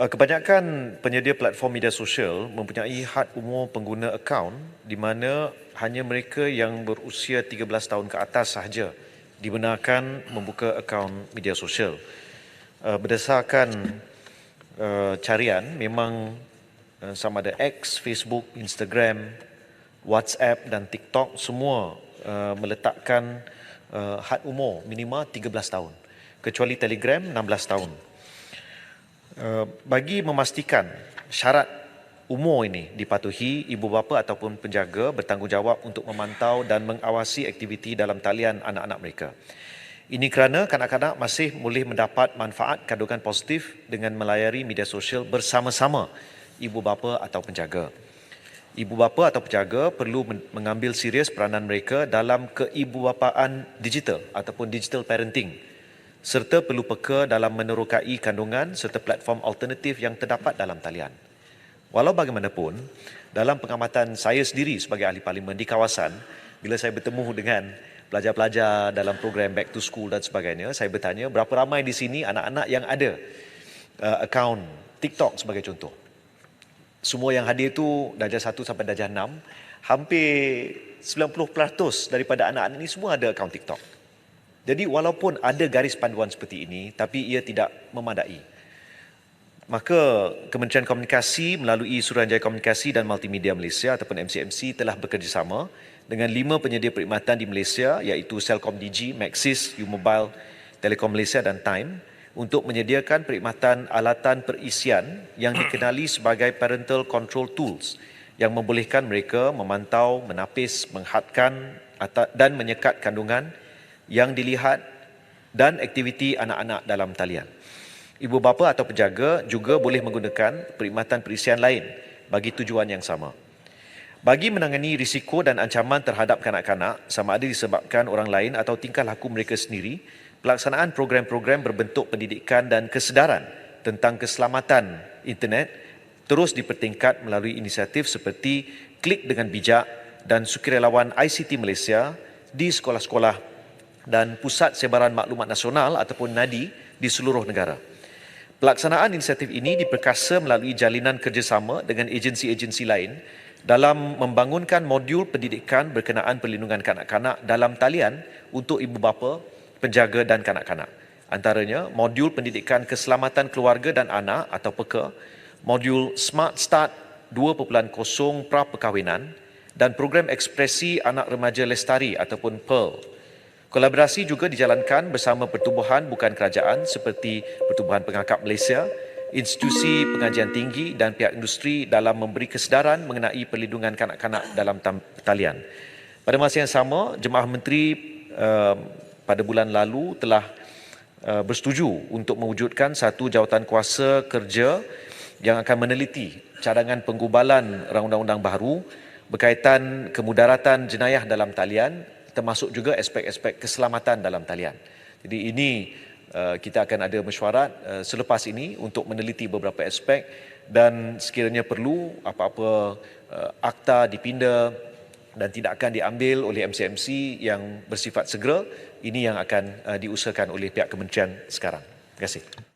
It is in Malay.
Kebanyakan penyedia platform media sosial mempunyai had umur pengguna akaun di mana hanya mereka yang berusia 13 tahun ke atas sahaja dibenarkan membuka akaun media sosial. Berdasarkan carian, memang sama ada X, Facebook, Instagram, WhatsApp dan TikTok semua meletakkan had umur minimal 13 tahun, kecuali Telegram 16 tahun. Bagi memastikan syarat umur ini dipatuhi, ibu bapa ataupun penjaga bertanggungjawab untuk memantau dan mengawasi aktiviti dalam talian anak-anak mereka. Ini kerana kanak-kanak masih boleh mendapat manfaat kandungan positif dengan melayari media sosial bersama-sama ibu bapa atau penjaga. Ibu bapa atau penjaga perlu mengambil serius peranan mereka dalam keibubapaan digital ataupun digital parenting, serta perlu peka dalam menerokai kandungan serta platform alternatif yang terdapat dalam talian. Walau bagaimanapun, dalam pengamatan saya sendiri sebagai ahli parlimen di kawasan, bila saya bertemu dengan pelajar-pelajar dalam program Back to School dan sebagainya, saya bertanya berapa ramai di sini anak-anak yang ada akaun TikTok sebagai contoh. Semua yang hadir itu darjah 1 sampai darjah 6, hampir 90% daripada anak-anak ini semua ada akaun TikTok. Jadi walaupun ada garis panduan seperti ini, tapi ia tidak memadai. Maka Kementerian Komunikasi melalui Suruhanjaya Komunikasi dan Multimedia Malaysia ataupun MCMC telah bekerjasama dengan 5 penyedia perkhidmatan di Malaysia iaitu Celcom Digi, Maxis, U-Mobile, Telekom Malaysia dan Time untuk menyediakan perkhidmatan alatan perisian yang dikenali sebagai Parental Control Tools yang membolehkan mereka memantau, menapis, menghadkan dan menyekat kandungan yang dilihat dan aktiviti anak-anak dalam talian. Ibu bapa atau penjaga juga boleh menggunakan perkhidmatan perisian lain bagi tujuan yang sama. Bagi menangani risiko dan ancaman terhadap kanak-kanak sama ada disebabkan orang lain atau tingkah laku mereka sendiri, pelaksanaan program-program berbentuk pendidikan dan kesedaran tentang keselamatan internet terus dipertingkat melalui inisiatif seperti Klik dengan Bijak dan Sukarelawan ICT Malaysia di sekolah-sekolah dan Pusat Sebaran Maklumat Nasional ataupun NADI di seluruh negara. Pelaksanaan inisiatif ini diperkasa melalui jalinan kerjasama dengan agensi-agensi lain dalam membangunkan modul pendidikan berkenaan perlindungan kanak-kanak dalam talian untuk ibu bapa, penjaga dan kanak-kanak. Antaranya, modul pendidikan keselamatan keluarga dan anak atau PEKA, modul Smart Start 2.0 pra-perkahwinan dan program ekspresi anak remaja lestari ataupun PEARL. Kolaborasi juga dijalankan bersama pertubuhan bukan kerajaan seperti Pertubuhan Pengangkat Malaysia, institusi pengajian tinggi dan pihak industri dalam memberi kesedaran mengenai perlindungan kanak-kanak dalam talian. Pada masa yang sama, Jemaah Menteri pada bulan lalu telah bersetuju untuk mewujudkan satu jawatan kuasa kerja yang akan meneliti cadangan penggubalan undang-undang baru berkaitan kemudaratan jenayah dalam talian, termasuk juga aspek-aspek keselamatan dalam talian. Jadi ini kita akan ada mesyuarat selepas ini untuk meneliti beberapa aspek dan sekiranya perlu apa-apa akta dipinda dan tidak akan diambil oleh MCMC yang bersifat segera, ini yang akan diusahakan oleh pihak kementerian sekarang. Terima kasih.